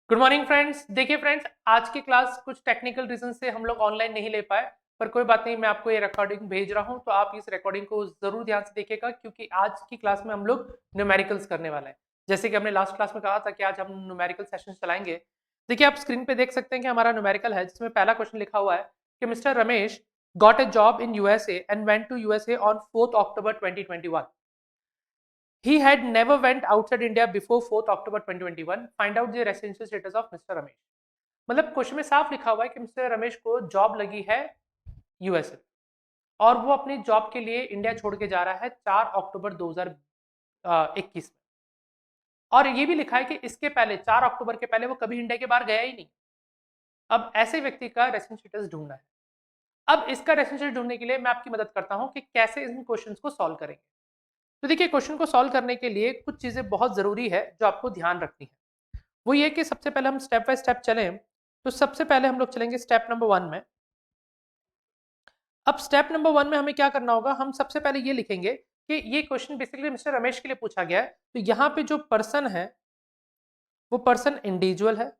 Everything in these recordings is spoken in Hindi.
Good morning friends. देखिए फ्रेंड्स, आज की क्लास कुछ टेक्निकल रीजन से हम लोग ऑनलाइन नहीं ले पाए, पर कोई बात नहीं, मैं आपको ये रिकॉर्डिंग भेज रहा हूं, तो आप इस रिकॉर्डिंग को जरूर ध्यान से देखिएगा, क्योंकि आज की क्लास में हम लोग न्यूमेरिकल्स करने वाले हैं। जैसे कि हमने लास्ट क्लास में कहा था कि आज हम न्यूमेरिकल सेशन चलाएंगे। देखिए, आप स्क्रीन पे देख सकते हैं कि हमारा न्यूमेरिकल है, जिसमें पहला क्वेश्चन लिखा हुआ है कि mister Ramesh got a job in USA and went to USA on 4 October 2021. He had never went outside India before 4th October 2021. Find out the residential status of Mr. Ramesh. मतलब क्वेश्चन में साफ लिखा हुआ है कि मिस्टर रमेश को जॉब लगी है यूएसए, और वो अपनी जॉब के लिए इंडिया छोड़ के जा रहा है 4 अक्टूबर 2021 में। और ये भी लिखा है कि इसके पहले 4 अक्टूबर के पहले वो कभी इंडिया के बाहर गया ही नहीं। अब ऐसे व्यक्ति का रेसिडेंशियल स्टेटस ढूंढना है। अब इसका रेसिडेंशियल ढूंढने के लिए मैं आपकी मदद करता हूं कि कैसे इन क्वेश्चंस को सॉल्व करेंगे। तो देखिए, क्वेश्चन को सॉल्व करने के लिए कुछ चीजें बहुत जरूरी है जो आपको ध्यान रखनी है। वो ये कि सबसे पहले हम स्टेप बाय स्टेप चलें। तो सबसे पहले हम लोग चलेंगे स्टेप नंबर 1 में। अब स्टेप नंबर 1 में हमें क्या करना होगा, हम सबसे पहले ये लिखेंगे कि ये क्वेश्चन बेसिकली मिस्टर रमेश के लिए पूछा गया है। तो यहाँ पे जो पर्सन है वो पर्सन इंडिविजुअल है,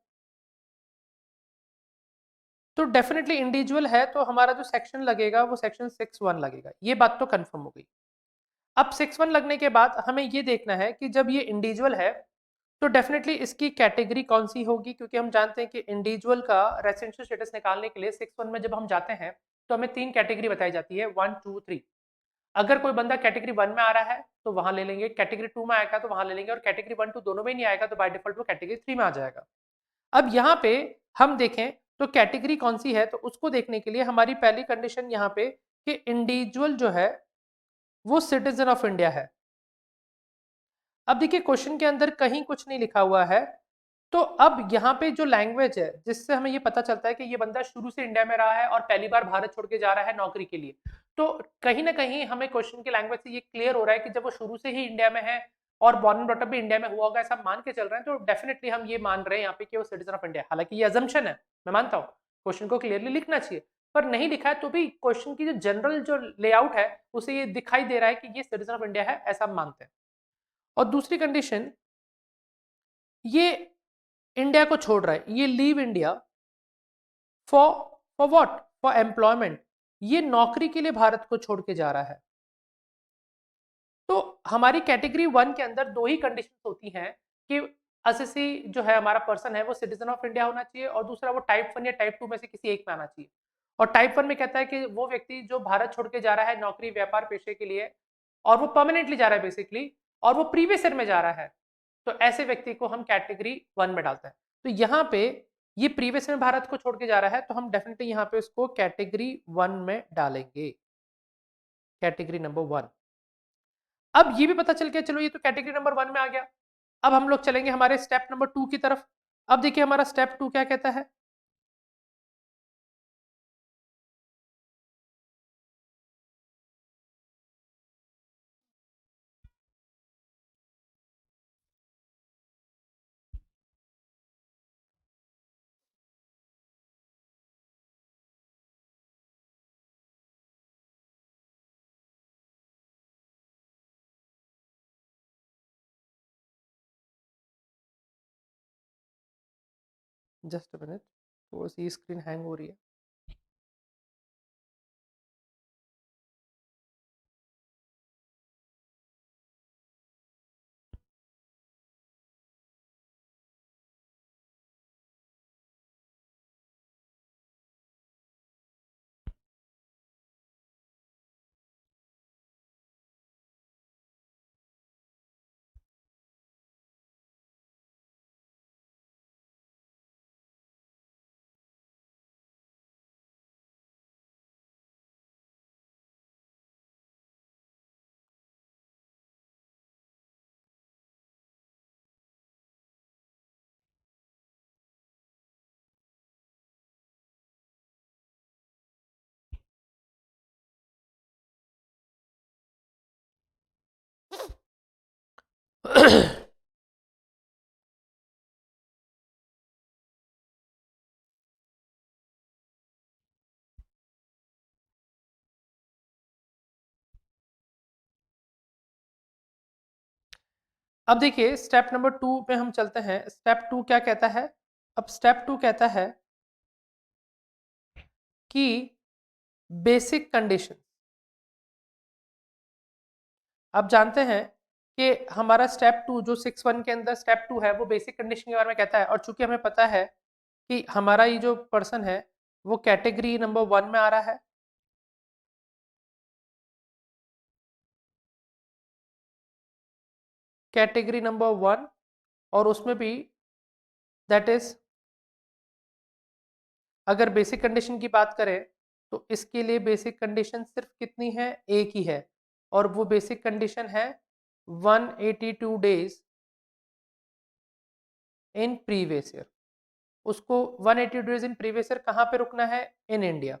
तो डेफिनेटली इंडिविजुअल है, तो हमारा जो सेक्शन लगेगा वो सेक्शन 6(1) लगेगा। ये बात तो कंफर्म हो गई। अब 6(1) लगने के बाद हमें ये देखना है कि जब ये इंडिविजुअल है तो डेफिनेटली इसकी कैटेगरी कौन सी होगी, क्योंकि हम जानते हैं कि इंडिविजुअल का रेसिडेंशियल स्टेटस निकालने के लिए 6(1) में जब हम जाते हैं तो हमें 3 कैटेगरी बताई जाती है, 1 2 3। अगर कोई बंदा कैटेगरी 1 में आ रहा है तो वहां ले लेंगे, कैटेगरी 2 में आएगा तो वहां ले लेंगे, और कैटेगरी 1 2 दोनों में नहीं आएगा तो बाय डिफॉल्ट वो कैटेगरी 3 में आ जाएगा। अब यहाँ पे हम देखें तो कैटेगरी कौन सी है, तो उसको देखने के लिए हमारी पहली कंडीशन यहाँ पे कि इंडिविजुअल जो है वो सिटीजन ऑफ इंडिया है। अब देखिए, क्वेश्चन के अंदर कहीं कुछ नहीं लिखा हुआ है, तो अब यहाँ पे जो लैंग्वेज है जिससे हमें ये पता चलता है कि ये बंदा शुरू से इंडिया में रहा है और पहली बार भारत छोड़ के जा रहा है नौकरी के लिए, तो कहीं ना कहीं हमें क्वेश्चन की लैंग्वेज से ये क्लियर हो रहा है कि जब वो शुरू से ही इंडिया में है और बॉर्न एंड ब्रॉटअप भी इंडिया में हुआ होगा, ऐसा मान के चल रहे हैं, तो डेफिनेटली हम ये मान रहे हैं यहाँ पे कि वो सिटीजन ऑफ इंडिया। हालांकि ये अजम्पशन है, मैं मानता हूँ क्वेश्चन को क्लियरली लिखना चाहिए, पर नहीं लिखा है तो भी क्वेश्चन की जो जनरल जो लेआउट है उसे ये दिखाई दे रहा है कि ये सिटीजन ऑफ इंडिया है, ऐसा हम मानते हैं। और दूसरी कंडीशन, ये इंडिया को छोड़ रहा है, ये leave India for for what, for employment, ये नौकरी के लिए भारत को छोड़ के जा रहा है। तो हमारी कैटेगरी 1 के अंदर दो ही कंडीशन होती हैं कि एसएससी जो है हमारा पर्सन है वो सिटीजन ऑफ इंडिया होना चाहिए, और दूसरा वो टाइप 1 या टाइप 2 में से किसी एक में आना चाहिए। और टाइप 1 में कहता है कि वो व्यक्ति जो भारत छोड़ के जा रहा है नौकरी व्यापार पेशे के लिए, और वो परमानेंटली जा रहा है बेसिकली, और वो प्रीवियस ईयर में जा रहा है, तो ऐसे व्यक्ति को हम कैटेगरी 1 में डालते हैं। तो यहाँ पे ये प्रीवियस में भारत को छोड़ के जा रहा है, तो हम डेफिनेटली यहाँ पे उसको कैटेगरी 1 में डालेंगे, कैटेगरी नंबर 1। अब ये भी पता चल गया, चलो ये तो कैटेगरी नंबर 1 में आ गया। अब हम लोग चलेंगे हमारे स्टेप नंबर 2 की तरफ। अब देखिए हमारा स्टेप 2 क्या कहता है। जस्ट अ मिनट, थोड़ी सी स्क्रीन हैंग हो रही है। अब देखिए स्टेप नंबर 2 पे हम चलते हैं। स्टेप 2 क्या कहता है अब स्टेप 2 कहता है कि बेसिक कंडीशन। आप जानते हैं कि हमारा स्टेप 2 जो 6.1 के अंदर स्टेप 2 है वो बेसिक कंडीशन के बारे में कहता है, और चूंकि हमें पता है कि हमारा ये जो पर्सन है वो कैटेगरी नंबर 1 में आ रहा है, कैटेगरी नंबर 1, और उसमें भी दैट इज, अगर बेसिक कंडीशन की बात करें तो इसके लिए बेसिक कंडीशन सिर्फ कितनी है, एक ही है, और वो बेसिक कंडीशन है 182 डेज इन प्रीवियस ईयर। उसको 180 डेज इन प्रीवियस ईयर कहाँ पे रुकना है, इन इंडिया।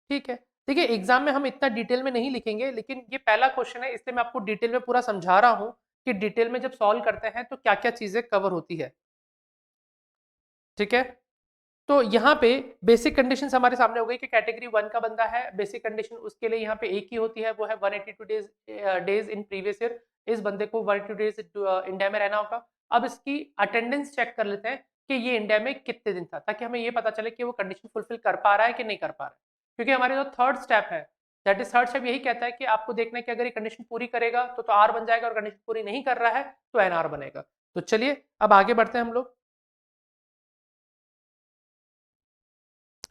ठीक है, देखिए एग्जाम में हम इतना डिटेल में नहीं लिखेंगे, लेकिन ये पहला क्वेश्चन है इसलिए मैं आपको डिटेल में पूरा समझा रहा हूँ कि डिटेल में जब सॉल्व करते हैं तो क्या क्या चीजें कवर होती है। ठीक है, तो यहाँ पे बेसिक कंडीशंस हमारे सामने हो गई कि कैटेगरी 1 का बंदा है, बेसिक कंडीशन उसके लिए यहाँ पे एक ही होती है, वो है 182 डेज इन प्रीवियस ईयर। इस बंदे को 182 डेज इंडिया में रहना होगा। अब इसकी अटेंडेंस चेक कर लेते हैं कि ये इंडिया में कितने दिन था, ताकि हमें ये पता चले कि वो कंडीशन फुलफिल कर पा रहा है कि नहीं कर पा रहा है। क्योंकि हमारे जो थर्ड स्टेप है, दैट इज थर्ड स्टेप, यही कहता है कि आपको देखना है कि अगर ये कंडीशन पूरी करेगा तो आर बन जाएगा, और कंडीशन पूरी नहीं कर रहा है तो एन आर बनेगा। तो चलिए अब आगे बढ़ते हैं हम लोग।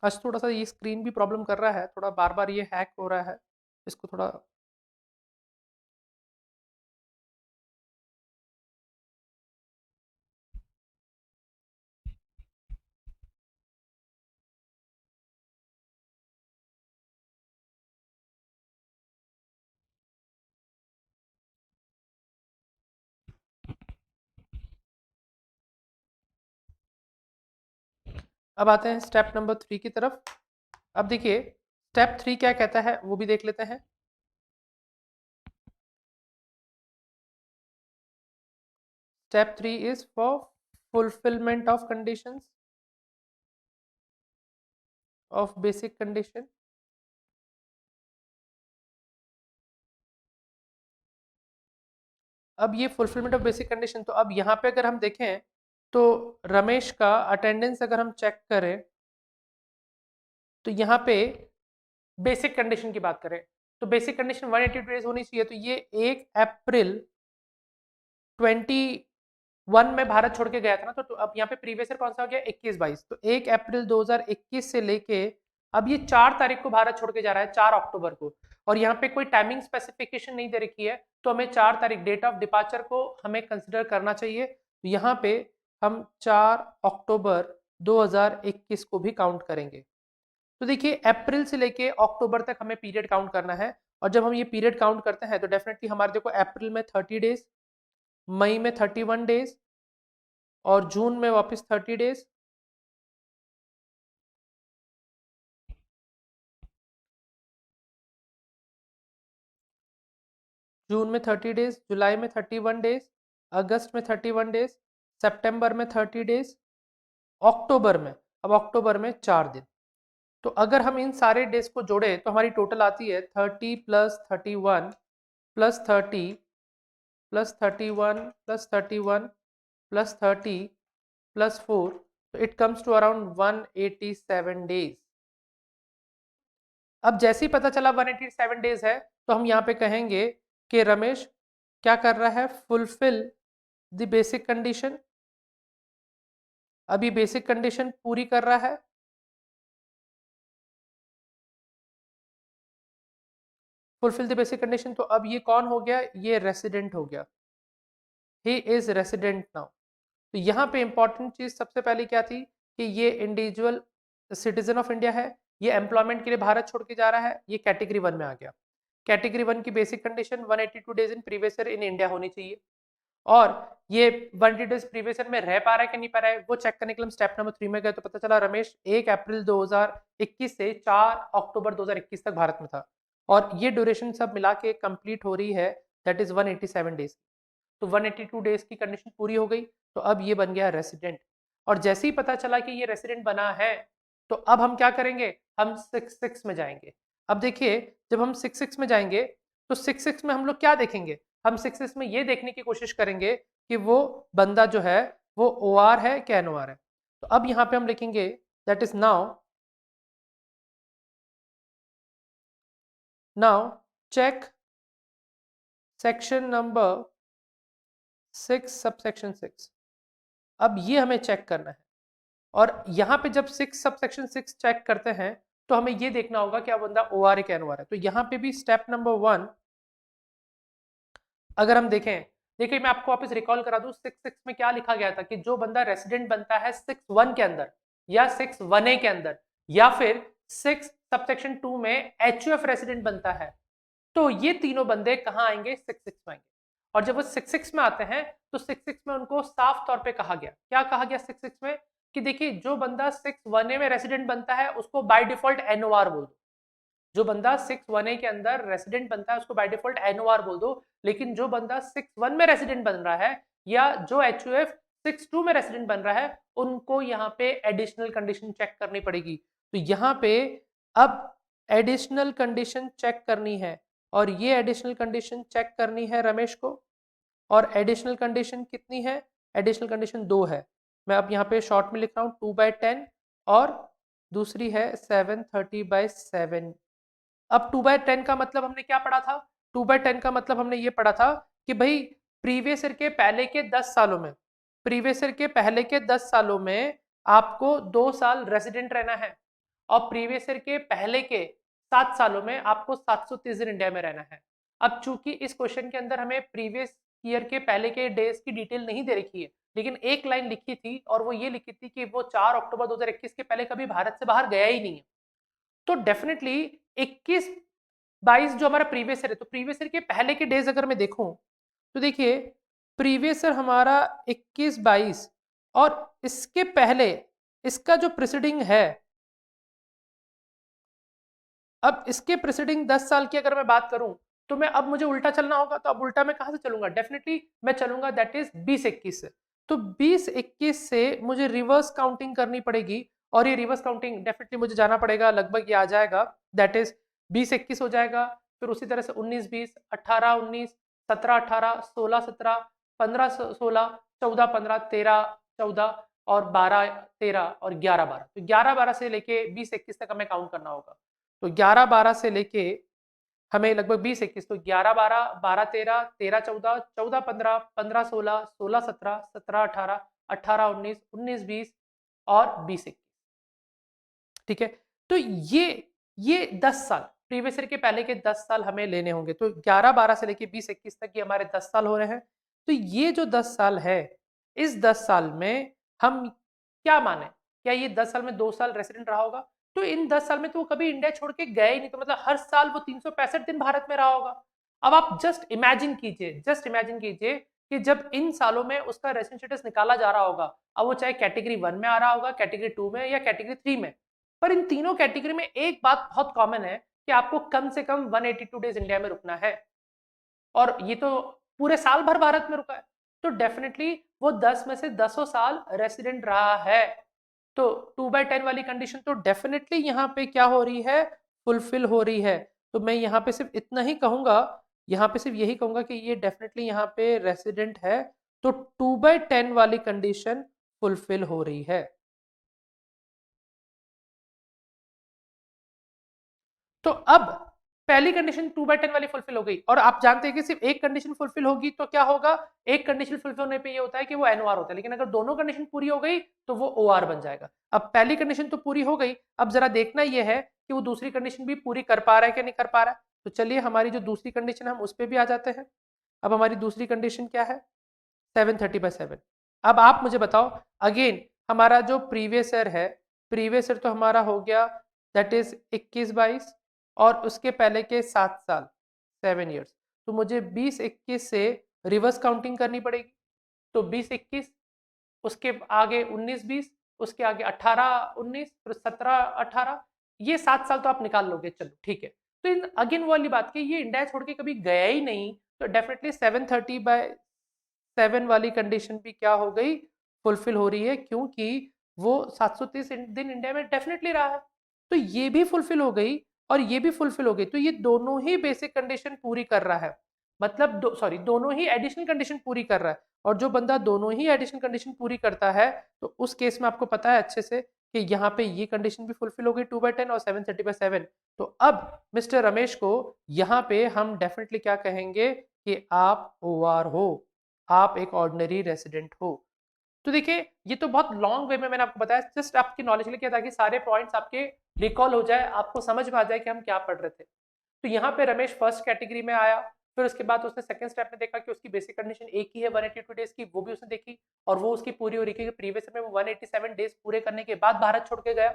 आज थोड़ा सा ये स्क्रीन भी प्रॉब्लम कर रहा है, थोड़ा बार बार ये हैक हो रहा है, इसको थोड़ा। अब आते हैं स्टेप नंबर 3 की तरफ। अब देखिए स्टेप 3 क्या कहता है वो भी देख लेते हैं। Step 3 is for fulfilment of conditions of basic condition. अब ये फुलफिलमेंट ऑफ बेसिक कंडीशन, तो अब यहाँ पे अगर हम देखें तो रमेश का अटेंडेंस अगर हम चेक करें तो यहाँ पे बेसिक कंडीशन की बात करें तो बेसिक कंडीशन 180 डेज होनी चाहिए। तो ये 1 अप्रैल 21 में भारत छोड़ के गया था ना, तो अब यहाँ पे प्रीवियस ईयर कौन सा हो गया, 21-22। तो 1 अप्रैल 2021 से लेके अब ये 4 तारीख को भारत छोड़ के जा रहा है, 4 अक्टूबर को, और यहाँ पे कोई टाइमिंग स्पेसिफिकेशन नहीं दे रखी है, तो हमें 4 तारीख डेट ऑफ डिपार्चर को हमें कंसिडर करना चाहिए। तो यहाँ पे हम 4 अक्टूबर 2021 को भी काउंट करेंगे। तो देखिए अप्रैल से लेके अक्टूबर तक हमें पीरियड काउंट करना है, और जब हम ये पीरियड काउंट करते हैं तो डेफिनेटली हमारे देखो अप्रैल में 30 डेज, मई में 31 डेज, और जून में वापस 30 डेज, जून में 30 डेज, जुलाई में 31 डेज, अगस्त में 31 डेज, सितंबर में 30 डेज, अक्टूबर में, अब अक्टूबर में 4 दिन। तो अगर हम इन सारे डेज को जोड़े तो हमारी टोटल आती है 30 plus 31 plus 30 plus 31 plus 31 plus 30 plus 4, तो it comes to around 187 days. अब जैसे ही पता चला 187 डेज है तो हम यहाँ पे कहेंगे कि रमेश क्या कर रहा है, फुलफिल द बेसिक कंडीशन। अभी बेसिक कंडीशन पूरी कर रहा है, फुलफिल द बेसिक कंडीशन। तो अब ये कौन हो गया, ये रेसिडेंट हो गया, ही इज रेसिडेंट नाउ। तो यहाँ पे इंपॉर्टेंट चीज सबसे पहले क्या थी कि ये इंडिविजुअल सिटीजन ऑफ इंडिया है, ये एम्प्लॉयमेंट के लिए भारत छोड़ के जा रहा है, ये कैटेगरी 1 में आ गया। कैटेगरी 1 की basic condition 182 days in previous year in India होनी चाहिए, और ये 180 डेज प्रीवियस ईयर में रह पा रहा है कि नहीं पा रहा है वो चेक करने के लिए हम स्टेप नंबर 3 में गए, तो पता चला रमेश 1 अप्रैल 2021 से 4 अक्टूबर 2021 तक भारत में था, और ये ड्यूरेशन सब मिला के कंप्लीट हो रही है, दैट इज 187 डेज। तो 182 डेज की कंडीशन पूरी हो गई, तो अब ये बन गया रेसिडेंट। और जैसे ही पता चला कि ये रेसिडेंट बना है तो अब हम क्या करेंगे, हम 6-6 में जाएंगे। अब देखिए जब हम 6-6 में जाएंगे तो 6-6 में हम लोग क्या देखेंगे, हम 6-6 में ये देखने की कोशिश करेंगे कि वो बंदा जो है वो OR है क्या NOR है। तो अब यहाँ पे हम लिखेंगे that is now check section number 6 subsection 6। अब ये हमें चेक करना है और यहाँ पे जब 6 सबसेक्शन 6 चेक करते हैं तो हमें ये देखना होगा क्या बंदा OR है क्या NOR है। तो यहाँ पे भी स्टेप नंबर 1 अगर हम देखें, देखिए मैं आपको वापस रिकॉल करा दूं, 6 में क्या लिखा गया था कि जो बंदा रेसिडेंट बनता है 6(1) के अंदर या 6(1)(a) के अंदर या फिर 6 सबसेक्शन 2 में HUF रेसिडेंट बनता है, तो ये तीनों बंदे कहाँ आएंगे 6(6) में आएंगे। और जब वो 6(6) में आते हैं तो 6(6) में उनको साफ तौर पे कहा गया, क्या कहा गया 6(6) में कि देखिए जो बंदा 6(1)(a) में रेसिडेंट बनता है उसको बाय डिफॉल्ट NOR बोल दो। जो बंदा 6(1)(a) के अंदर रेसिडेंट बनता है उसको बाय डिफॉल्ट NOR बोल दो। लेकिन जो बंदा 6(1) में रेसिडेंट बन रहा है या जो HUF 6(2) में रेसिडेंट बन रहा है उनको यहाँ पे एडिशनल कंडीशन चेक करनी पड़ेगी। तो यहाँ पे अब एडिशनल कंडीशन चेक करनी है और ये एडिशनल कंडीशन चेक करनी है रमेश को। और एडिशनल कंडीशन कितनी है, एडिशनल कंडीशन 2 है। मैं अब यहाँ पे शॉर्ट में लिख रहा हूँ 2/10 और दूसरी है 730/7। अब 2/10 का मतलब हमने क्या पढ़ा था, 2/10 का मतलब हमने ये पढ़ा था कि भाई प्रीवियस ईयर के पहले के 10 सालों में, प्रीवियस ईयर के पहले के 10 सालों में आपको 2 साल रेसिडेंट रहना है और प्रीवियस ईयर के पहले के 7 सालों में आपको 730 दिन इंडिया में रहना है। अब चूंकि इस क्वेश्चन के अंदर हमें प्रीवियस ईयर के पहले के डेज की डिटेल नहीं दे रखी है, लेकिन एक लाइन लिखी थी और वो ये लिखी थी कि वो 4 अक्टूबर 2021 के पहले कभी भारत से बाहर गया ही नहीं है। तो डेफिनेटली 21-22 जो हमारा प्रीवियस ईयर है, तो प्रीवियस ईयर के पहले के डेज अगर मैं देखूं तो देखिए प्रीवियस ईयर हमारा 21-22 और इसके पहले इसका जो प्रीसीडिंग है, अब इसके प्रीसीडिंग 10 साल की अगर मैं बात करूं तो मैं अब मुझे उल्टा चलना होगा। तो अब उल्टा मैं कहां से चलूंगा, डेफिनेटली मैं चलूंगा दैट इज 20-21 से। तो 20-21 से मुझे रिवर्स काउंटिंग करनी पड़ेगी और ये रिवर्स काउंटिंग डेफिनेटली मुझे जाना पड़ेगा, लगभग ये आ जाएगा दैट इज 20-21 हो जाएगा। फिर उसी तरह से 19-20, 18-19, 17-18, 16-17, 15-16, 14-15, 13-14 और 12-13 और 11-12। तो 11-12 से लेके 20-21 तक हमें काउंट करना होगा। तो 11-12 से लेके हमें लगभग 20-21, तो 11-12, 12-13, 13-14, 14-15, 15-16, 16-17, 17-18, 18-19, 19-20 और 20-21। ठीक है, तो ये 10 साल प्रीवियस ईयर के पहले के 10 साल हमें लेने होंगे। तो 11-12 से लेके 20-21 तक ये हमारे 10 साल हो रहे हैं। तो ये जो 10 साल है, इस 10 साल में हम क्या माने, क्या ये 10 साल में 2 साल रेसिडेंट रहा होगा? तो इन 10 साल में तो वो कभी इंडिया छोड़ के गया ही नहीं, तो मतलब हर साल वो 365 दिन भारत में रहा होगा। अब आप जस्ट इमेजिन कीजिए, जस्ट इमेजिन कीजिए कि जब इन सालों में उसका रेसिडेंट स्टेटस निकाला जा रहा होगा, अब वो चाहे कैटेगरी 1 में आ रहा होगा, कैटेगरी 2 में या कैटेगरी 3 में, पर इन तीनों कैटेगरी में एक बात बहुत कॉमन है कि आपको कम से कम 182 डेज इंडिया में रुकना है और ये तो पूरे साल भर भारत में रुका है। तो डेफिनेटली वो 10 में से 10 साल रेसिडेंट रहा है। तो 2/10 वाली कंडीशन तो डेफिनेटली यहाँ पे क्या हो रही है, फुलफिल हो रही है। तो मैं यहाँ पे सिर्फ इतना ही कहूंगा, यहाँ पे सिर्फ यही कहूंगा कि ये डेफिनेटली यहाँ पे रेसिडेंट है, तो 2/10 वाली कंडीशन फुलफिल हो रही है। तो अब पहली कंडीशन 2/10 वाली फुलफिल हो गई और आप जानते हैं कि सिर्फ एक कंडीशन फुलफिल होगी तो क्या होगा, एक कंडीशन फुलफिल होने पे ये होता है कि वो NOR होता है, लेकिन अगर दोनों कंडीशन पूरी हो गई तो वो OR बन जाएगा। अब पहली कंडीशन तो पूरी हो गई, अब जरा देखना ये है कि वो दूसरी कंडीशन भी पूरी कर पा रहा है कि नहीं कर पा रहा है। तो चलिए हमारी जो दूसरी कंडीशन है हम उस पर भी आ जाते हैं। अब हमारी दूसरी कंडीशन क्या है, 730/7। अब आप मुझे बताओ, अगेन हमारा जो प्रीवियस ईयर है, प्रीवियस ईयर तो हमारा हो गया दैट इज 21-22 और उसके पहले के 7 साल 7 ईयर्स। तो मुझे 20-21 से रिवर्स काउंटिंग करनी पड़ेगी। तो 20-21, उसके आगे 19-20, उसके आगे 18-19, फिर 17-18, ये 7 साल तो आप निकाल लोगे, चलो ठीक है। तो इन अगेन वाली बात की ये इंडिया छोड़ के कभी गया ही नहीं, तो डेफिनेटली 730/7 वाली कंडीशन भी क्या हो गई, फुलफिल हो रही है, क्योंकि वो 730 दिन इंडिया में डेफिनेटली रहा है। तो ये भी फुलफिल हो गई और ये भी फुलफिल हो गई, तो ये दोनों ही बेसिक कंडीशन पूरी कर रहा है, मतलब सॉरी दोनों ही एडिशनल कंडीशन पूरी कर रहा है। और जो बंदा दोनों ही एडिशनल कंडीशन पूरी करता है तो उस केस में आपको पता है अच्छे से कि यहाँ पे ये कंडीशन भी फुलफिल हो गई 2/10 और 730/7। तो अब मिस्टर रमेश को यहाँ पे हम डेफिनेटली क्या कहेंगे कि आप ओआर हो, आप एक ऑर्डिनरी रेसिडेंट हो। तो देखिए ये तो बहुत लॉन्ग वे में मैंने आपको बताया, जस्ट आपकी नॉलेज के लिए किया ताकि सारे पॉइंट्स आपके रिकॉल हो जाए, आपको समझ में आ जाए कि हम क्या पढ़ रहे थे। तो यहाँ पे रमेश फर्स्ट कैटेगरी में आया, फिर उसके बाद उसने सेकंड स्टेप में देखा कि उसकी बेसिक कंडीशन एक ही है 182 डेज की, वो भी उसने देखी और वो उसकी पूरी हो रही है। प्रीवियस में वो 187 डेज पूरे करने के बाद भारत छोड़ के गया,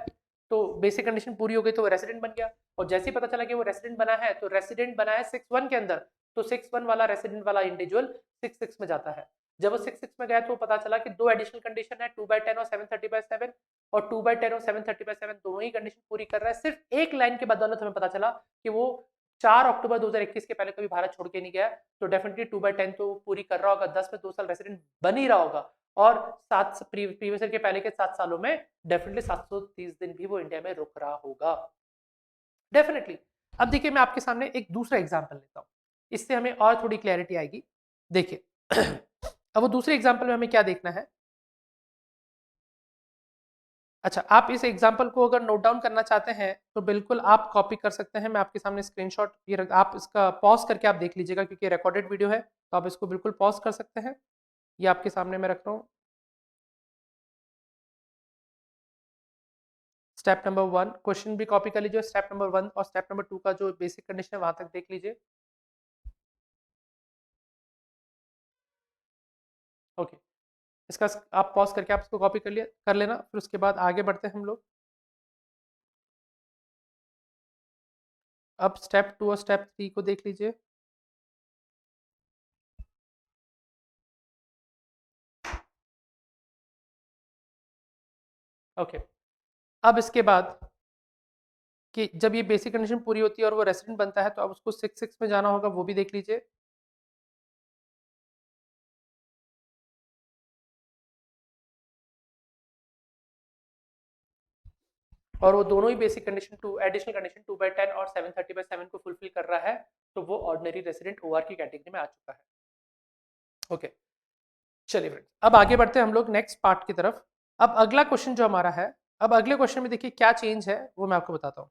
तो बेसिक कंडीशन पूरी हो गई तो वो रेसिडेंट बन गया। और जैसे ही पता चला कि वो रेसिडेंट बना है तो रेसिडेंट बना है 6-1 के अंदर, तो 6-1 वाला रेसिडेंट वाला इंडिविजुअल 6-6 में जाता है। जब वो 6-6 में गया तो पता चला कि दो एडिशनल कंडीशन है 2/10 और 730/7, और 2/10 और 730/7 दोनों ही कंडीशन पूरी कर रहा है। सिर्फ एक लाइन के बदौलत हमें पता चला कि वो 4 अक्टूबर 2021 के पहले कभी भारत छोड़ के नहीं गया, तो डेफिनेटली 2/10 तो पूरी कर रहा होगा, 10 में 2 साल रेसिडेंट बन ही रहा होगा, और 7 प्रीवियस ईयर के पहले के 7 सालों में डेफिनेटली 730 दिन भी वो इंडिया में रुक रहा होगा डेफिनेटली। अब देखिए मैं आपके सामने एक दूसरा एग्जाम्पल लेता हूँ, इससे हमें और थोड़ी क्लैरिटी आएगी। देखिए अब वो दूसरे एग्जाम्पल में हमें क्या देखना है। अच्छा, आप इस एग्जाम्पल को अगर नोट डाउन करना चाहते हैं तो बिल्कुल आप कॉपी कर सकते हैं। मैं आपके सामने स्क्रीनशॉट ये आप इसका पॉज करके आप देख लीजिएगा क्योंकि रिकॉर्डेड वीडियो है, तो आप इसको बिल्कुल पॉज कर सकते हैं। ये आपके सामने मैं रख रहा हूँ। स्टेप नंबर 1 क्वेश्चन भी कॉपी कर लीजिए, स्टेप नंबर 1 और स्टेप नंबर 2 का जो बेसिक कंडीशन है वहां तक देख लीजिए। ओके, इसका आप पॉज करके आप इसको कॉपी कर लेना, फिर उसके बाद आगे बढ़ते हैं हम लोग। अब स्टेप 2 और स्टेप 3 को देख लीजिए। ओके, अब इसके बाद कि जब ये बेसिक कंडीशन पूरी होती है और वो रेसिडेंट बनता है तो अब उसको 6-6 में जाना होगा, वो भी देख लीजिए। और वो दोनों ही basic condition two additional condition 2/10 और 730/7 को फुलफिल कर रहा है, तो वो ऑर्डिनरी रेसिडेंट ओआर की कैटेगरी में आ चुका है। ओके, चलिए फ्रेंड्स अब आगे बढ़ते हैं हम लोग नेक्स्ट पार्ट की तरफ। अब अगला क्वेश्चन जो हमारा है, अब अगले क्वेश्चन में देखिए क्या चेंज है वो मैं आपको बताता हूँ।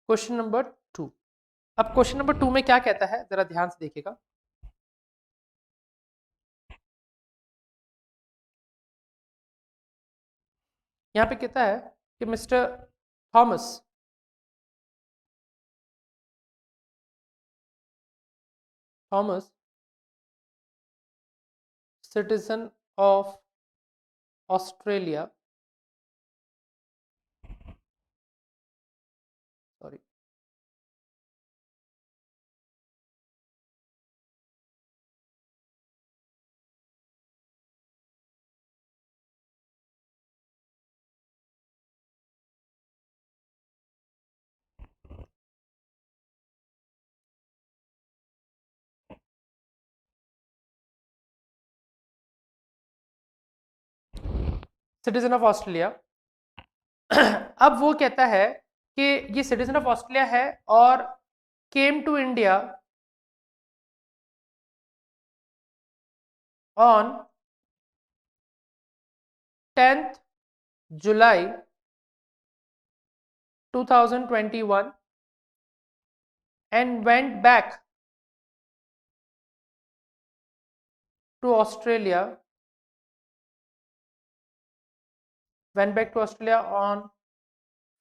Question number 2। अब क्वेश्चन नंबर 2 में क्या कहता है जरा ध्यान से देखिएगा। यहाँ पे कहता है कि mister Thomas Thomas citizen of Australia, sorry, citizen of Australia. अब वो कहता है कि ये सिटीजन ऑफ ऑस्ट्रेलिया है और came to India on 10th July 2021 and went back to Australia on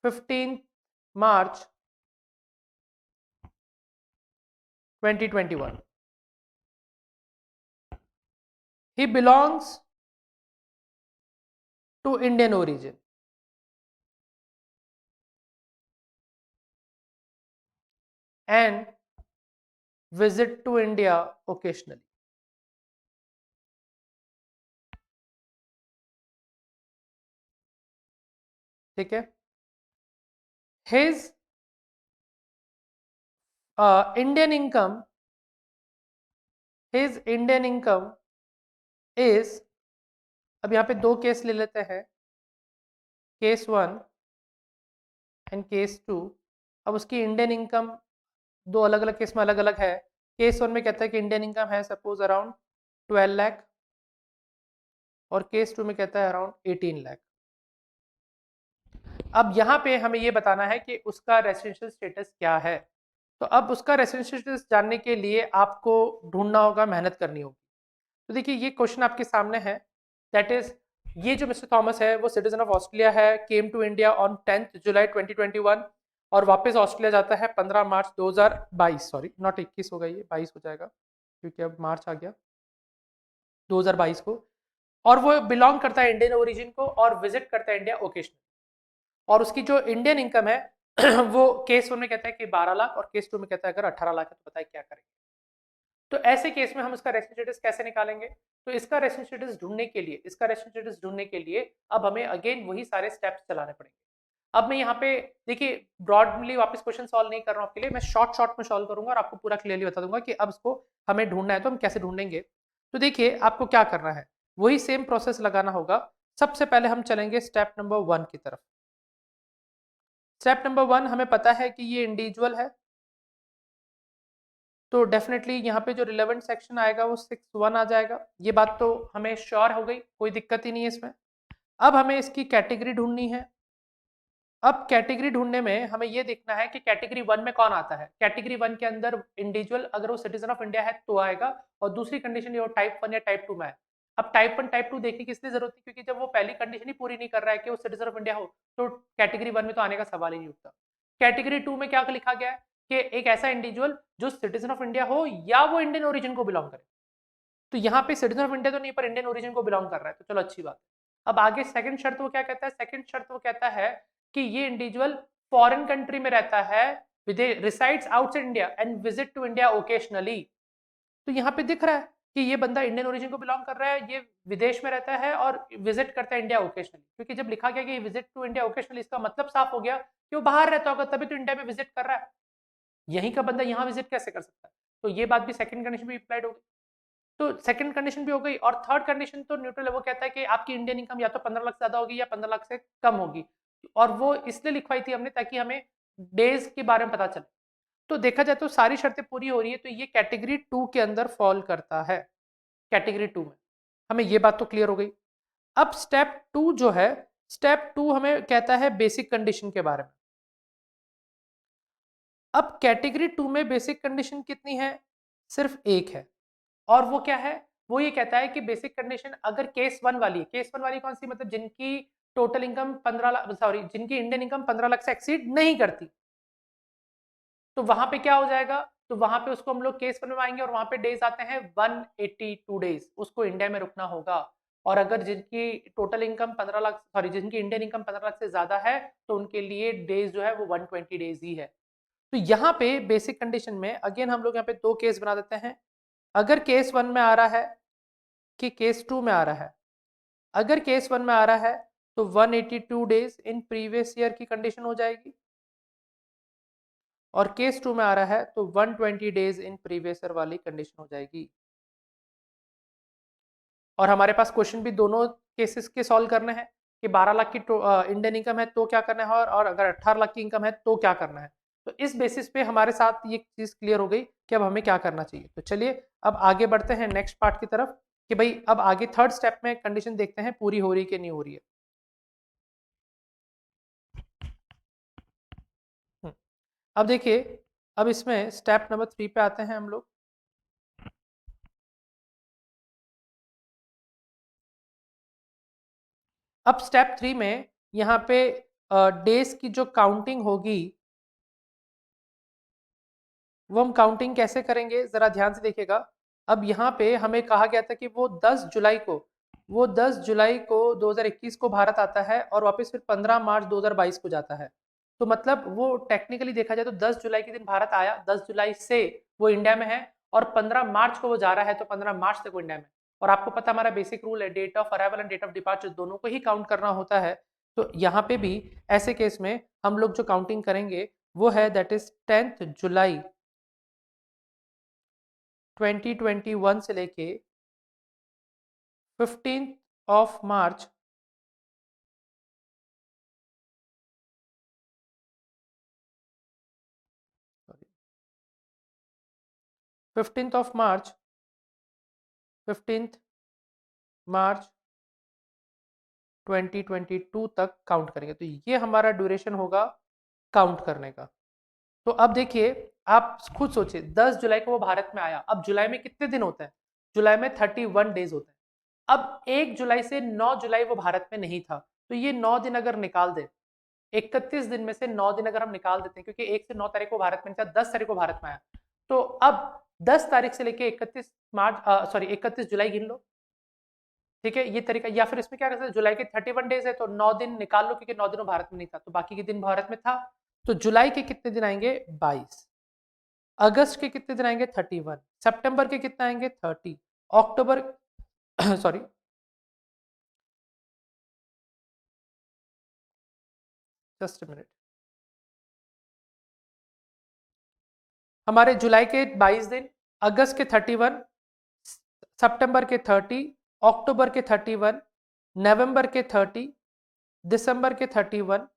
15th March 2021. He belongs to Indian origin and visit to India occasionally. ठीक है, his Indian income is, अब यहाँ पे दो केस ले लेते हैं। केस 1, एंड केस 2, अब उसकी इंडियन इनकम दो अलग अलग केस में अलग अलग है। केस 1 में कहता है कि इंडियन इनकम है सपोज अराउंड 12 लाख और केस 2 में कहता है अराउंड 18 लाख। अब यहाँ पे हमें ये बताना है कि उसका रेसिडेंशियल स्टेटस क्या है। तो अब उसका रेसिडेंशियल स्टेटस जानने के लिए आपको ढूंढना होगा, मेहनत करनी होगी। तो देखिए ये क्वेश्चन आपके सामने है, दैट इज ये जो मिस्टर थॉमस है वो सिटीजन ऑफ ऑस्ट्रेलिया है, केम टू इंडिया ऑन 10 जुलाई 2021 और वापस ऑस्ट्रेलिया जाता है 15 मार्च 2022, सॉरी नॉट 21 होगा, ये 22 हो जाएगा क्योंकि अब मार्च आ गया, 2022 को। और वो बिलोंग करता है इंडियन ओरिजिन को और विजिट करता है इंडिया ओकेशनल। और उसकी जो इंडियन इनकम है वो केस 1 में कहता है कि 12 लाख और केस 2 में कहता है अगर 18 लाख है तो बताइए क्या करेंगे। तो ऐसे केस में हम इसका रेसिडेंशियल स्टेटस कैसे निकालेंगे? तो इसका रेसिडेंशियल स्टेटस ढूंढने के लिए, अब हमें अगेन वही सारे स्टेप्स चलाने पड़ेंगे। अब मैं यहाँ पे देखिए ब्रॉडली वापस क्वेश्चन सॉल्व नहीं कर रहा हूँ आपके लिए, मैं शॉर्ट शॉर्ट में सॉल्व करूंगा और आपको पूरा क्लियरली बता दूंगा कि अब इसको हमें ढूंढना है तो हम कैसे ढूंढेंगे। तो देखिए आपको क्या करना है, वही सेम प्रोसेस लगाना होगा। सबसे पहले हम चलेंगे स्टेप नंबर 1 की तरफ। स्टेप नंबर 1 हमें पता है कि ये इंडिविजुअल है, तो डेफिनेटली यहाँ पे जो रिलेवेंट सेक्शन आएगा वो 6(1) आ जाएगा। ये बात तो हमें श्योर हो गई, कोई दिक्कत ही नहीं है इसमें। अब हमें इसकी कैटेगरी ढूंढनी है। अब कैटेगरी ढूंढने में हमें ये देखना है कि कैटेगरी 1 में कौन आता है। कैटेगरी 1 के अंदर इंडिविजुअल अगर वो सिटीजन ऑफ इंडिया है तो आएगा, और दूसरी कंडीशन ये टाइप 1 या टाइप 2 में है। अब टाइप 1 टाइप 2 देखने की इसलिए जरूरत है क्योंकि जब वो पहली कंडीशन ही पूरी नहीं कर रहा है कि वो सिटीजन ऑफ इंडिया हो, तो कैटेगरी 1 में तो आने का सवाल ही नहीं उठता। कैटेगरी 2 में क्या लिखा गया है कि एक ऐसा इंडिविजुअल जो सिटीजन ऑफ इंडिया हो या वो इंडियन ओरिजिन को बिलोंग करे। तो यहाँ पे सिटीजन ऑफ इंडिया तो नहीं पर इंडियन ओरिजिन को बिलोंग कर रहा है, तो चलो अच्छी बात है। अब आगे सेकंड शर्त वो क्या कहता है, सेकंड शर्त वो कहता है कि ये इंडिविजुअल फॉरेन कंट्री में रहता है, resides outside India and visit to India occasionally. तो यहाँ पे दिख रहा है कि ये बंदा इंडियन ओरिजिन को बिलोंग कर रहा है, ये विदेश में रहता है और विजिट करता है इंडिया ओकेशनली। क्योंकि जब लिखा गया कि विजिट टू इंडिया ओकेशनली, इसका मतलब साफ हो गया कि वो बाहर रहता होगा तभी तो इंडिया में विजिट कर रहा है। यहीं का बंदा यहाँ विजिट कैसे कर सकता है? तो ये बात भी सेकंड कंडीशन भी अप्लाइड होगी। तो सेकंड कंडीशन भी हो गई, और थर्ड कंडीशन तो न्यूट्रल है, वो कहता है कि आपकी इंडियन इनकम या तो 15 लाख से ज्यादा होगी या 15 लाख से कम होगी। और वो इसलिए लिखवाई थी हमने ताकि हमें डेज के बारे में पता चले। तो देखा जाए तो सारी शर्तें पूरी हो रही है, तो ये कैटेगरी 2 के अंदर फॉल करता है। कैटेगरी 2 में हमें ये बात तो क्लियर हो गई। अब स्टेप 2 जो है, स्टेप 2 हमें कहता है बेसिक कंडीशन के बारे में। अब कैटेगरी 2 में बेसिक कंडीशन कितनी है? सिर्फ एक है, और वो क्या है? वो ये कहता है कि बेसिक कंडीशन अगर केस 1 वाली है, केस 1 वाली कौन सी, मतलब जिनकी टोटल इनकम 15 लाख, सॉरी जिनकी इंडियन इनकम 15 लाख से एक्सीड नहीं करती, तो वहां पे क्या हो जाएगा? तो वहां पे उसको हम लोग केस बनवाएंगे और वहां पे डेज आते हैं 182 डेज, उसको इंडिया में रुकना होगा। और अगर जिनकी टोटल इनकम 15 लाख, सॉरी जिनकी इंडियन इनकम 15 लाख से ज्यादा है, तो उनके लिए डेज जो है वो 120 डेज ही है। तो यहाँ पे बेसिक कंडीशन में अगेन हम लोग यहाँ पे दो केस बना देते हैं। अगर केस 1 में आ रहा है कि केस 2 में आ रहा है, अगर केस 1 में आ रहा है तो 182 डेज इन प्रीवियस ईयर की कंडीशन हो जाएगी, और केस 2 में आ रहा है तो 120 डेज इन प्रीवियस ईयर वाली कंडीशन हो जाएगी। और हमारे पास क्वेश्चन भी दोनों केसेस के सॉल्व करने हैं कि 12 लाख की इंडियन इनकम है तो क्या करना है, और अगर 18 लाख की इनकम है तो क्या करना है। तो इस बेसिस पे हमारे साथ ये चीज क्लियर हो गई कि अब हमें क्या करना चाहिए। तो चलिए अब आगे बढ़ते हैं नेक्स्ट पार्ट की तरफ कि भाई अब आगे थर्ड स्टेप में कंडीशन देखते हैं पूरी हो रही है कि नहीं हो रही है। हम्म, अब देखिए, अब इसमें स्टेप नंबर 3 पे आते हैं हम लोग। अब स्टेप 3 में यहाँ पे डेज की जो काउंटिंग होगी, वो हम काउंटिंग कैसे करेंगे जरा ध्यान से देखिएगा। अब यहाँ पे हमें कहा गया था कि वो 10 जुलाई को 2021 को भारत आता है और वापस फिर 15 मार्च 2022 को जाता है। तो मतलब वो टेक्निकली देखा जाए तो 10 जुलाई के दिन भारत आया, 10 जुलाई से वो इंडिया में है, और 15 मार्च को वो जा रहा है, तो 15 मार्च तक वो इंडिया में है। और आपको पता हमारा बेसिक रूल है, date of arrival and date of departure दोनों को ही काउंट करना होता है। तो यहाँ पे भी ऐसे केस में हम लोग जो काउंटिंग करेंगे वो है दैट इज 10th जुलाई 2021 से लेके 15th of March 15th of March 15th मार्च 2022 तक काउंट करेंगे, तो ये हमारा ड्यूरेशन होगा काउंट करने का। तो अब देखिए, आप खुद सोचिए 10 जुलाई को वो भारत में आया, अब जुलाई में कितने दिन होते हैं? जुलाई में 31 डेज होते हैं। अब 1 जुलाई से 9 जुलाई वो भारत में नहीं था, तो ये 9 दिन अगर निकाल दे, 31 दिन में से 9 दिन अगर हम निकाल देते हैं, क्योंकि 1 से 9 तारीख को भारत में नहीं था, 10 तारीख को भारत में आया, तो अब 10 तारीख से लेके 31 मार्च सॉरी 31 जुलाई गिन लो। ठीक है, ये तरीका। या फिर इसमें क्या कर सकते हैं, जुलाई के 31 डेज है तो 9 दिन निकाल लो, क्योंकि 9 दिन भारत में नहीं था, तो बाकी के दिन भारत में था। तो जुलाई के कितने दिन आएंगे? 22। अगस्त के कितने दिन आएंगे? 31। सितंबर के कितने आएंगे? 30। अक्टूबर सॉरी जस्ट मिनट, हमारे जुलाई के 22 दिन, अगस्त के 31, सितंबर के 30, अक्टूबर के 31, नवंबर के 30, दिसंबर के 31,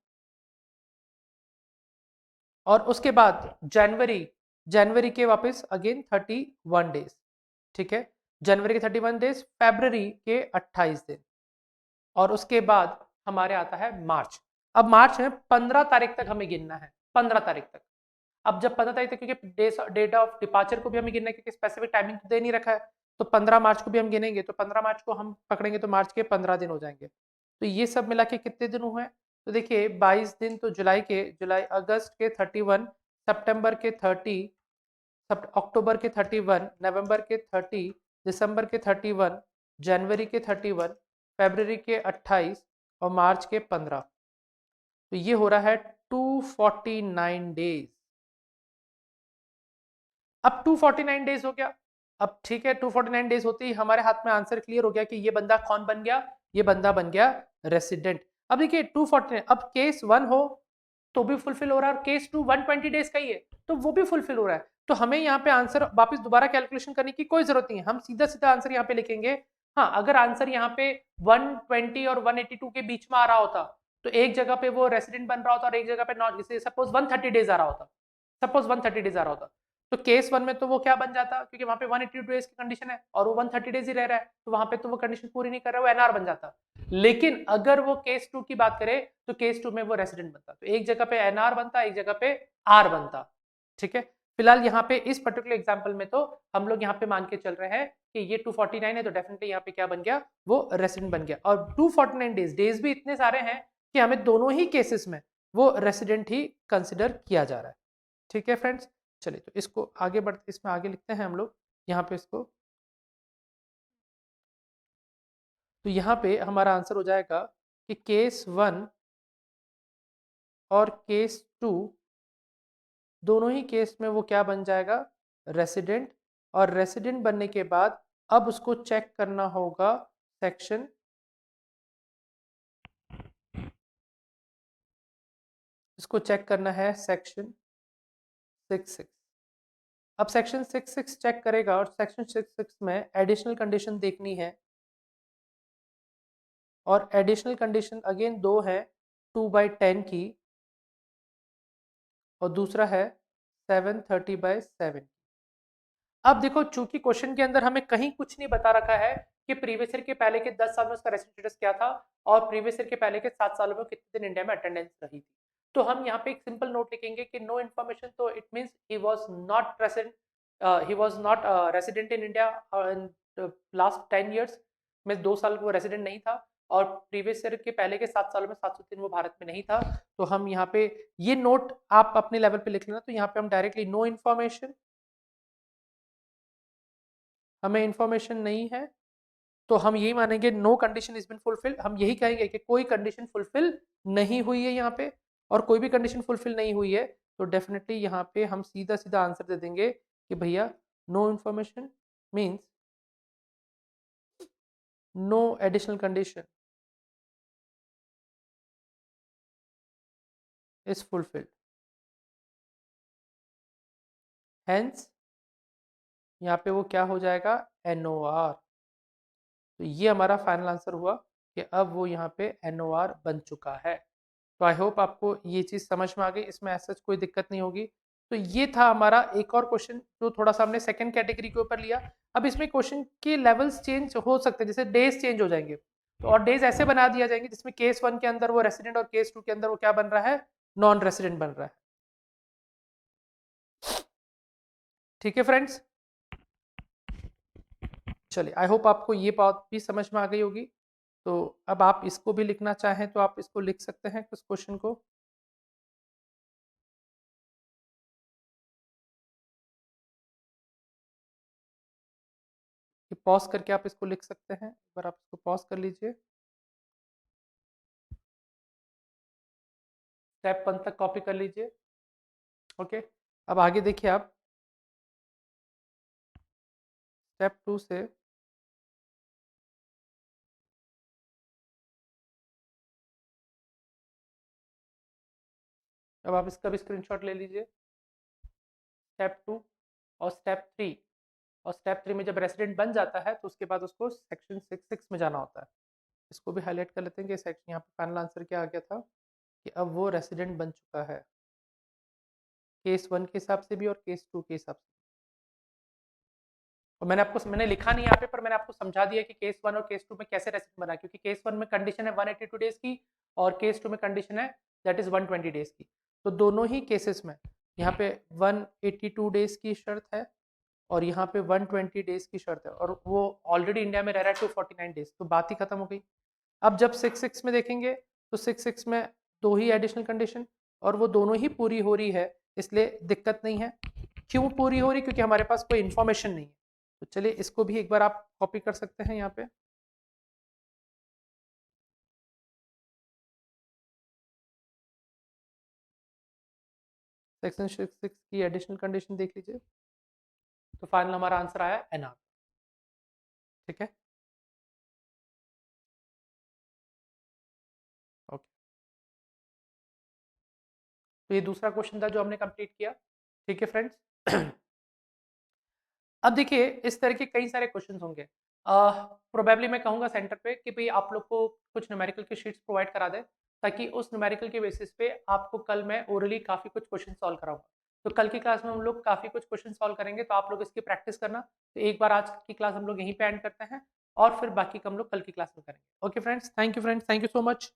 और उसके बाद जनवरी, जनवरी के वापस अगेन 31 डेज। ठीक है, जनवरी के 31 डेज, फरवरी के 28 दिन, और उसके बाद हमारे आता है मार्च। अब मार्च में 15 तारीख तक हमें गिनना है, 15 तारीख तक। अब जब 15 तारीख तक, क्योंकि डेट ऑफ डिपार्चर को भी हमें गिनना है, क्योंकि स्पेसिफिक टाइमिंग तो दे नहीं रखा है, तो 15 मार्च को भी हम गिनेंगे, तो 15 मार्च को हम पकड़ेंगे तो मार्च के 15 दिन हो जाएंगे। तो ये सब मिला के कितने दिन हुए? तो देखिए 22 दिन तो जुलाई अगस्त के 31, सितंबर के 30, अक्टूबर के 31, नवंबर के 30, दिसंबर के 31, जनवरी के 31, फरवरी के 28 और मार्च के 15। तो ये हो रहा है 249 डेज। अब 249 डेज हो गया। अब ठीक है, 249 डेज होते ही हमारे हाथ में आंसर क्लियर हो गया कि ये बंदा कौन बन गया? ये बंदा बन गया रेसिडेंट। अब देखिए 249, अब केस 1 हो तो भी फुलफिल हो रहा है, और केस 2 120 डेज का ही है तो वो भी फुलफिल हो रहा है। तो हमें यहाँ पे आंसर वापस दोबारा कैलकुलेशन करने की कोई जरूरत नहीं है, हम सीधा सीधा आंसर यहाँ पे लिखेंगे। हाँ, अगर आंसर यहाँ पे 120 और 182 के बीच में आ रहा होता, तो एक जगह पे वो रेसिडेंट बन रहा होता और एक जगह पे नॉट, जैसे सपोज 130 डेज आ रहा होता, सपोज 130 डेज आ रहा होता, तो केस 1 में तो वो क्या बन जाता, क्योंकि वहां पे 182 डेज की कंडीशन है और वो 130 डेज ही रह रहा है, तो वहां पे तो वो कंडीशन पूरी नहीं कर रहा है, वो एनआर बन जाता। लेकिन अगर वो केस 2 की बात करें, तो केस 2 में वो रेसिडेंट बनता, तो एक जगह पे एनआर बनता, एक जगह पे आर बनता। ठीक है, फिलहाल यहाँ पे इस पर्टिकुलर एग्जाम्पल में तो हम लोग यहाँ पे मान के चल रहे हैं कि ये 249 है, तो डेफिनेटली यहाँ पे क्या बन गया? वो रेसिडेंट बन गया। और 249 डेज भी इतने सारे हैं कि हमें दोनों ही केसेस में वो रेसिडेंट ही कंसिडर किया जा रहा है। ठीक है फ्रेंड्स, चलिए तो इसको आगे बढ़ते, इसमें आगे लिखते हैं हम लोग यहाँ पे इसको। तो यहाँ पे हमारा आंसर हो जाएगा कि केस 1 और केस 2 दोनों ही केस में वो क्या बन जाएगा? रेसिडेंट। और रेसिडेंट बनने के बाद अब उसको चेक करना होगा सेक्शन, इसको चेक करना है सेक्शन 66। अब सेक्शन 66 चेक करेगा और सेक्शन 66 में एडिशनल कंडीशन देखनी है, और एडिशनल कंडीशन अगेन दो है, 2/10 की, और दूसरा है 730/7। अब देखो, चूंकि क्वेश्चन के अंदर हमें कहीं कुछ नहीं बता रखा है कि प्रीवियस ईयर के पहले के 10 साल में उसका रेसिडेंट स्टेटस क्या था, और प्रीवियस ईयर के पहले के 7 सालों में कितने दिन इंडिया में अटेंडेंस रही थी, तो हम यहाँ पे एक सिंपल नोट लिखेंगे कि नो इन्फॉर्मेशन, तो it means he was not present, he was not resident in India in last 10 years में, 2 साल वो रेसिडेंट नहीं था, और प्रीवियस ईयर के पहले के 7 सालों में 700 दिन वो भारत में नहीं था। तो हम यहाँ पे ये नोट आप अपने लेवल पे लिख लेना, तो यहाँ पे हम डायरेक्टली नो इन्फॉर्मेशन, हमें इंफॉर्मेशन नहीं है, तो हम यही मानेंगे no condition is been fulfil, हम यही कहेंगे कि कोई कंडीशन फुलफिल नहीं हुई है यहाँ पे, और कोई भी कंडीशन फुलफिल नहीं हुई है, तो डेफिनेटली यहाँ पे हम सीधा सीधा आंसर दे देंगे कि भैया no information means no additional condition is fulfilled, hence यहाँ पे वो क्या हो जाएगा? NOR। तो ये हमारा फाइनल आंसर हुआ कि अब वो यहाँ पे NOR बन चुका है। तो आई होप आपको ये चीज़ समझ में आ गई, इसमें ऐसा कोई दिक्कत नहीं होगी। तो ये था हमारा एक और क्वेश्चन जो थोड़ा सा हमने सेकंड कैटेगरी के ऊपर लिया। अब इसमें क्वेश्चन के लेवल्स चेंज हो सकते हैं, जैसे डेज चेंज हो जाएंगे, तो और डेज ऐसे बना दिया जाएंगे जिसमें केस 1 के अंदर वो रेसिडेंट और केस 2 के अंदर वो क्या बन रहा है, नॉन रेसिडेंट बन रहा है। ठीक है फ्रेंड्स, चलिए आई होप आपको ये बात भी समझ में आ गई होगी। तो अब आप इसको भी लिखना चाहें तो आप इसको लिख सकते हैं इस क्वेश्चन को। पॉज करके आप इसको लिख सकते हैं, एक बार आप इसको पॉज कर लीजिए। स्टेप 1 तक कॉपी कर लीजिए। ओके, अब आगे देखिए आप स्टेप 2 से अब आप इसका भी स्क्रीनशॉट ले लीजिए। स्टेप 2 और स्टेप 3, और स्टेप 3 में जब रेसिडेंट बन जाता है तो उसके बाद उसको सेक्शन 6 में जाना होता है। इसको भी हाईलाइट कर लेते हैं कि सेक्शन यहाँ पे फाइनल आंसर क्या आ गया था कि अब वो रेसिडेंट बन चुका है, केस 1 के हिसाब से भी और केस 2 के हिसाब से। और मैंने लिखा नहीं यहाँ पे, पर मैंने आपको समझा दिया कि केस 1 और केस 2 में कैसे रेसिडेंट बना, क्योंकि केस 1 में कंडीशन है 182 डेज की और केस 2 में कंडीशन है दैट इज 120 डेज की। तो दोनों ही केसेस में यहाँ पे 182 डेज की शर्त है और यहाँ पे 120 डेज की शर्त है, और वो ऑलरेडी इंडिया में रह रहा है 249 डेज, तो बात ही खत्म हो गई। अब जब 6 में देखेंगे तो 6 में दो ही एडिशनल कंडीशन और वो दोनों ही पूरी हो रही है, इसलिए दिक्कत नहीं है। क्यों पूरी हो रही, क्योंकि हमारे पास कोई इन्फॉर्मेशन नहीं है। तो चलिए इसको भी एक बार आप कॉपी कर सकते हैं यहाँ पे। सेक्शन 6 की एडिशनल कंडीशन देख लीजिए, तो फाइनल हमारा आंसर आया एनआर। ठीक है, ओके। तो ये दूसरा क्वेश्चन था जो हमने कंप्लीट किया। ठीक है फ्रेंड्स, अब देखिए इस तरह के कई सारे क्वेश्चंस होंगे। प्रोबेबली मैं कहूँगा सेंटर पे कि भाई आप लोग को कुछ न्यूमेरिकल की शीट्स प्रोवाइड करा दें, ताकि उस न्यूमेरिकल के बेसिस पे आपको कल मैं ओरली काफ़ी कुछ क्वेश्चन सॉल्व कराऊंगा। तो कल की क्लास में हम लोग काफ़ी कुछ क्वेश्चन सॉल्व करेंगे, तो आप लोग इसकी प्रैक्टिस करना। तो एक बार आज की क्लास हम लोग यहीं पे एंड करते हैं और फिर बाकी का हम लोग कल की क्लास में करेंगे। Okay friends, thank you friends, thank you so much.